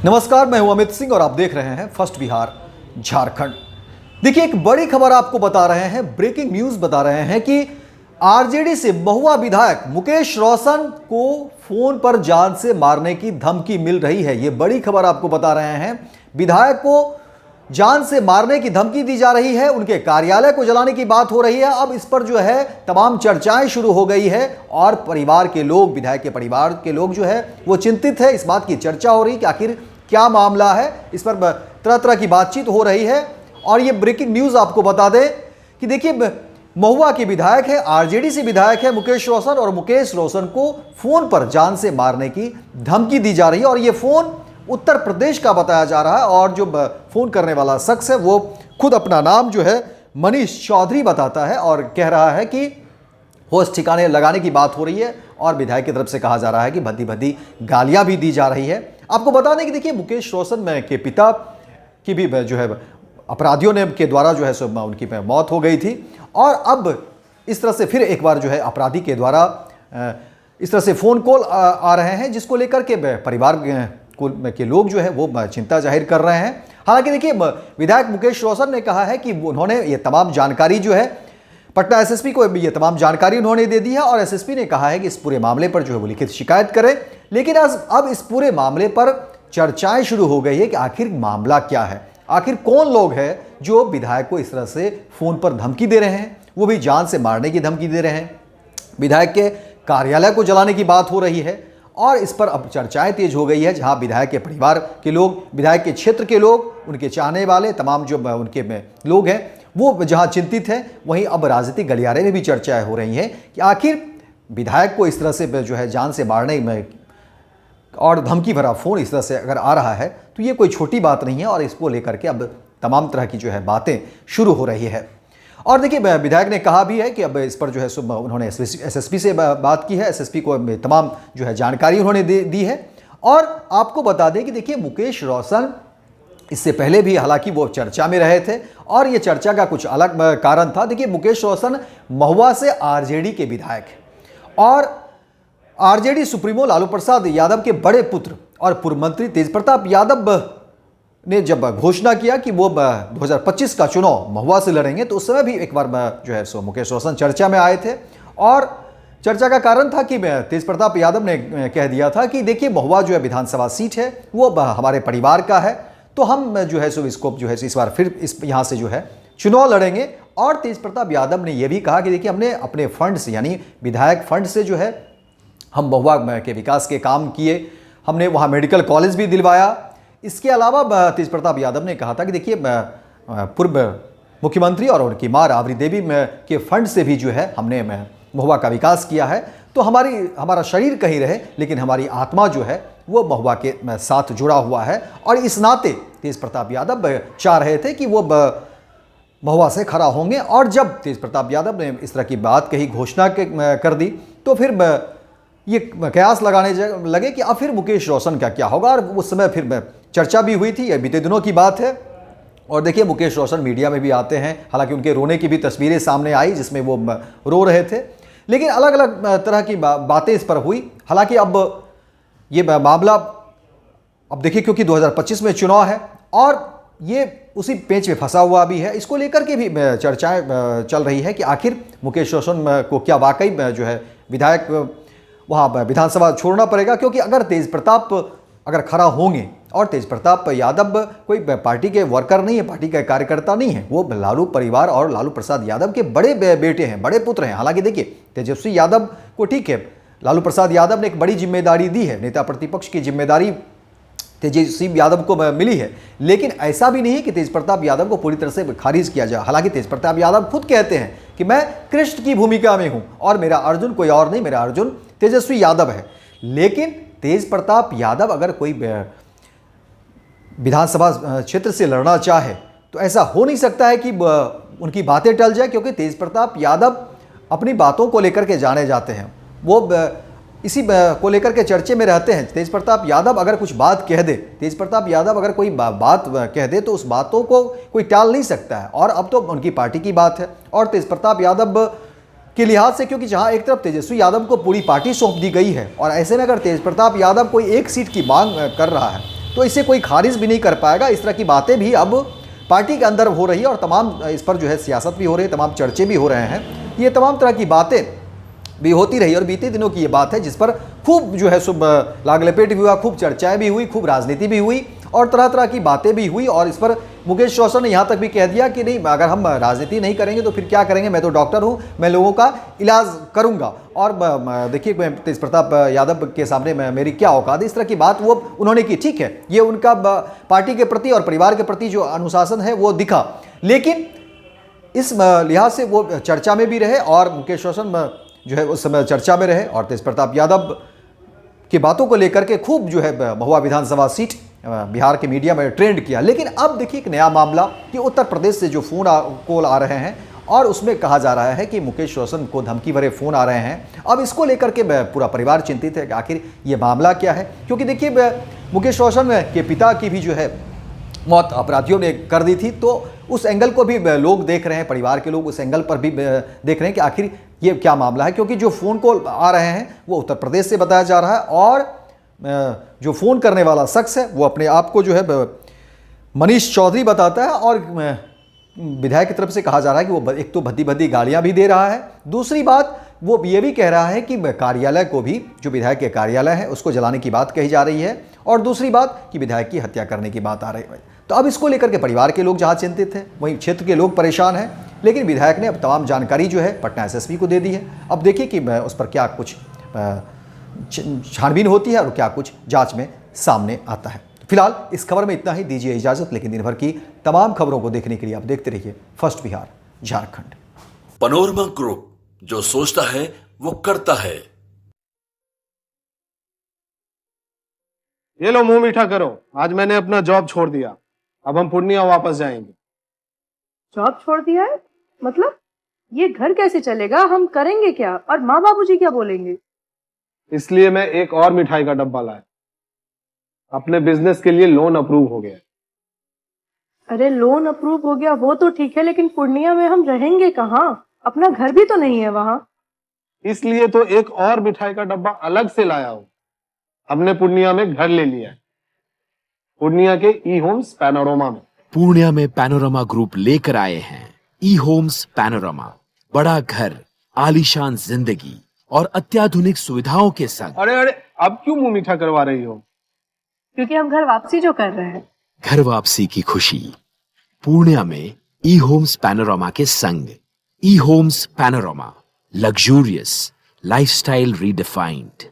नमस्कार, मैं हूं अमित सिंह और आप देख रहे हैं फर्स्ट बिहार झारखंड। देखिए, एक बड़ी खबर आपको बता रहे हैं, ब्रेकिंग न्यूज बता रहे हैं कि आरजेडी से महुआ विधायक मुकेश रोशन को फोन पर जान से मारने की धमकी मिल रही है। यह बड़ी खबर आपको बता रहे हैं। विधायक को जान से मारने की धमकी दी जा रही है, उनके कार्यालय को जलाने की बात हो रही है। अब इस पर जो है तमाम चर्चाएं शुरू हो गई है और परिवार के लोग, विधायक के परिवार के लोग जो है वो चिंतित है। इस बात की चर्चा हो रही है कि आखिर क्या मामला है, इस पर तरह तरह की बातचीत हो रही है। और ये ब्रेकिंग न्यूज आपको बता दें कि देखिए, महुआ के विधायक है, आरजेडी से विधायक है मुकेश रोशन, और मुकेश रोशन को फोन पर जान से मारने की धमकी दी जा रही है। और ये फोन उत्तर प्रदेश का बताया जा रहा है और जो फोन करने वाला शख्स है वो खुद अपना नाम जो है मनीष चौधरी बताता है और कह रहा है कि होश ठिकाने लगाने की बात हो रही है और विधायक की तरफ से कहा जा रहा है कि भद्दी भद्दी गालियां भी दी जा रही है। आपको बता दें कि देखिए, मुकेश रोशन के पिता की भी जो है अपराधियों ने के द्वारा जो है सो उनकी मौत हो गई थी और अब इस तरह से फिर एक बार जो है अपराधी के द्वारा इस तरह से फोन कॉल आ रहे हैं, जिसको लेकर के परिवार के लोग जो है वो चिंता जाहिर कर रहे हैं। हालांकि देखिए, विधायक मुकेश रोशन ने कहा है कि उन्होंने ये तमाम जानकारी जो है पटना एसएसपी को ये तमाम जानकारी उन्होंने दे दी है और एसएसपी ने कहा है कि इस पूरे मामले पर जो है वो लिखित शिकायत करें। लेकिन अब इस पूरे मामले पर चर्चाएं शुरू हो गई है कि आखिर मामला क्या है, आखिर कौन लोग हैं जो विधायक को इस तरह से फोन पर धमकी दे रहे हैं, वो भी जान से मारने की धमकी दे रहे हैं। विधायक के कार्यालय को जलाने की बात हो रही है और इस पर अब चर्चाएं तेज हो गई है, जहां विधायक के परिवार के लोग, विधायक के क्षेत्र के लोग, उनके चाहने वाले तमाम जो उनके लोग हैं वो जहां चिंतित हैं, वहीं अब राजनीतिक गलियारे में भी चर्चाएं हो रही हैं कि आखिर विधायक को इस तरह से जो है जान से मारने में और धमकी भरा फोन इस तरह से अगर आ रहा है तो ये कोई छोटी बात नहीं है और इसको लेकर के अब तमाम तरह की जो है बातें शुरू हो रही है। और देखिए, विधायक ने कहा भी है कि अब इस पर जो है उन्होंने एसएसपी से बात की है, एसएसपी को तमाम जो है जानकारी उन्होंने दी है। और आपको बता दें कि देखिए, मुकेश रोशन इससे पहले भी हालांकि वो चर्चा में रहे थे और ये चर्चा का कुछ अलग कारण था। देखिए, मुकेश रोशन महुआ से आरजेडी के विधायक हैं और आरजेडी सुप्रीमो लालू प्रसाद यादव के बड़े पुत्र और पूर्व मंत्री तेज प्रताप यादव ने जब घोषणा किया कि वो 2025 का चुनाव महुआ से लड़ेंगे, तो उस समय भी एक बार जो है सो मुकेश रोशन चर्चा में आए थे और चर्चा का कारण था कि तेज प्रताप यादव ने कह दिया था कि देखिए, महुआ जो है विधानसभा सीट है वो हमारे परिवार का है, तो हम जो है सो इसको जो है इस बार फिर यहाँ से जो है चुनाव लड़ेंगे। और तेज प्रताप यादव ने यह भी कहा कि देखिए, हमने अपने फंड से, यानी विधायक फंड से जो है हम महुआ के विकास के काम किए, हमने वहाँ मेडिकल कॉलेज भी दिलवाया। इसके अलावा तेज प्रताप यादव ने कहा था कि देखिए, पूर्व मुख्यमंत्री और उनकी मां राबड़ी देवी के फंड से भी जो है हमने महुआ का विकास किया है, तो हमारा शरीर कहीं रहे लेकिन हमारी आत्मा जो है वो महुआ के साथ जुड़ा हुआ है। और इस नाते तेज प्रताप यादव चाह रहे थे कि वो महुआ से खड़ा होंगे। और जब तेज प्रताप यादव ने इस तरह की बात कही, घोषणा कर दी, तो फिर ये कयास लगाने लगे कि अब फिर मुकेश रोशन का क्या होगा। और उस समय फिर चर्चा भी हुई थी, ये बीते दिनों की बात है। और देखिए, मुकेश रोशन मीडिया में भी आते हैं, हालांकि उनके रोने की भी तस्वीरें सामने आई जिसमें वो रो रहे थे, लेकिन अलग अलग तरह की बातें इस पर हुई। हालांकि अब ये मामला अब देखिए, क्योंकि 2025 में चुनाव है और ये उसी पेंच में फंसा हुआ भी है, इसको लेकर के भी चर्चाएं चल रही है कि आखिर मुकेश रोशन को क्या वाकई जो है विधायक वहाँ विधानसभा छोड़ना पड़ेगा। क्योंकि अगर तेज प्रताप अगर खड़ा होंगे, और तेज प्रताप यादव कोई पार्टी के वर्कर नहीं है, पार्टी का कार्यकर्ता नहीं है, वो लालू परिवार और लालू प्रसाद यादव के बड़े बेटे हैं, बड़े पुत्र हैं। हालांकि देखिए, तेजस्वी यादव को ठीक है, लालू प्रसाद यादव ने एक बड़ी जिम्मेदारी दी है, नेता प्रतिपक्ष की जिम्मेदारी तेजस्वी यादव को मिली है, लेकिन ऐसा भी नहीं है कि तेज प्रताप यादव को पूरी तरह से खारिज किया जाए। हालांकि तेज प्रताप यादव खुद कहते हैं कि मैं कृष्ण की भूमिका में हूं और मेरा अर्जुन कोई और नहीं, मेरा अर्जुन तेजस्वी यादव है। लेकिन तेज प्रताप यादव अगर कोई विधानसभा क्षेत्र से लड़ना चाहे तो ऐसा हो नहीं सकता है कि उनकी बातें टल जाए, क्योंकि तेज प्रताप यादव अपनी बातों को लेकर के जाने जाते हैं, वो इसी को लेकर के चर्चे में रहते हैं। तेज प्रताप यादव अगर कुछ बात कह दे, तेज प्रताप यादव अगर कोई बात कह दे तो उस बातों को कोई टाल नहीं सकता है। और अब तो उनकी पार्टी की बात है और तेज प्रताप यादव के लिहाज से, क्योंकि जहां एक तरफ तेजस्वी यादव को पूरी पार्टी सौंप दी गई है और ऐसे में अगर तेज प्रताप यादव कोई एक सीट की मांग कर रहा है तो इसे कोई खारिज भी नहीं कर पाएगा। इस तरह की बातें भी अब पार्टी के अंदर हो रही है और तमाम इस पर जो है सियासत भी हो रही है, तमाम चर्चे भी हो रहे हैं। ये तमाम तरह की बातें भी होती रही और बीते दिनों की ये बात है जिस पर खूब जो है सुब लाग लपेट भी हुआ, खूब चर्चाएं भी हुई, खूब राजनीति भी हुई और तरह तरह की बातें भी हुई। और इस पर मुकेश रोशन ने यहाँ तक भी कह दिया कि नहीं, अगर हम राजनीति नहीं करेंगे तो फिर क्या करेंगे, मैं तो डॉक्टर हूँ, मैं लोगों का इलाज करूँगा। और देखिए, मैं तेज प्रताप यादव के सामने मेरी क्या औकात है, इस तरह की बात वो उन्होंने की। ठीक है, ये उनका पार्टी के प्रति और परिवार के प्रति जो अनुशासन है वो दिखा, लेकिन इस लिहाज से वो चर्चा में भी रहे और मुकेश रोशन जो है उस समय चर्चा में रहे और तेज प्रताप यादव की बातों को लेकर के खूब जो है महुआ विधानसभा सीट बिहार के मीडिया में ट्रेंड किया। लेकिन अब देखिए एक नया मामला कि उत्तर प्रदेश से जो फोन कॉल आ रहे हैं और उसमें कहा जा रहा है कि मुकेश रोशन को धमकी भरे फोन आ रहे हैं। अब इसको लेकर के पूरा परिवार चिंतित है कि आखिर ये मामला क्या है, क्योंकि देखिए मुकेश रोशन के पिता की भी जो है मौत अपराधियों ने कर दी थी, तो उस एंगल को भी लोग देख रहे हैं, परिवार के लोग उस एंगल पर भी देख रहे हैं कि आखिर ये क्या मामला है। क्योंकि जो फ़ोन कॉल आ रहे हैं वो उत्तर प्रदेश से बताया जा रहा है और जो फ़ोन करने वाला शख्स है वो अपने आप को जो है मनीष चौधरी बताता है और विधायक की तरफ से कहा जा रहा है कि वो एक तो भद्दी भद्दी गालियाँ भी दे रहा है, दूसरी बात वो ये भी कह रहा है कि कार्यालय को भी, जो विधायक के कार्यालय है उसको जलाने की बात कही जा रही है, और दूसरी बात कि विधायक की हत्या करने की बात आ रही है। तो अब इसको लेकर के परिवार के लोग जहाँ चिंतित हैं वहीं क्षेत्र के लोग परेशान हैं, लेकिन विधायक ने अब तमाम जानकारी जो है पटना एसएसपी को दे दी है। अब देखिए कि उस पर क्या कुछ छानबीन होती है और क्या कुछ जांच में सामने आता है। फिलहाल इस खबर में इतना ही, दीजिए इजाजत, लेकिन दिन भर की तमाम खबरों को देखने के लिए आप देखते रहिए first Bihar Jharkhand. Panorama group, जो सोचता है वो करता है। ये लो मुंह मीठा करो, आज मैंने अपना जॉब छोड़ दिया, अब हम पूर्णिया वापस जाएंगे। जॉब छोड़ दिया है? मतलब ये घर कैसे चलेगा, हम करेंगे क्या और माँ बाबूजी क्या बोलेंगे? इसलिए मैं एक और मिठाई का डब्बा लाया, अपने बिजनेस के लिए लोन अप्रूव हो गया। अरे लोन अप्रूव हो गया वो तो ठीक है, लेकिन पूर्णिया में हम रहेंगे कहाँ? अपना घर भी तो नहीं है वहाँ। इसलिए तो एक और मिठाई का डब्बा अलग से लाया हूँ, हमने पूर्णिया में घर ले लिया है, पूर्णिया के ई होम्स पैनोरमा में। पूर्णिया में पैनोरमा ग्रुप लेकर आए हैं ई होम्स पैनोरमा, बड़ा घर, आलीशान जिंदगी और अत्याधुनिक सुविधाओं के संग। अरे अरे, अब क्यों मुंह मीठा करवा रही हो? क्योंकि हम घर वापसी जो कर रहे हैं। घर वापसी की खुशी पूर्णिया में ई होम्स पैनोरमा के संग। E Homes Panorama, luxurious lifestyle redefined.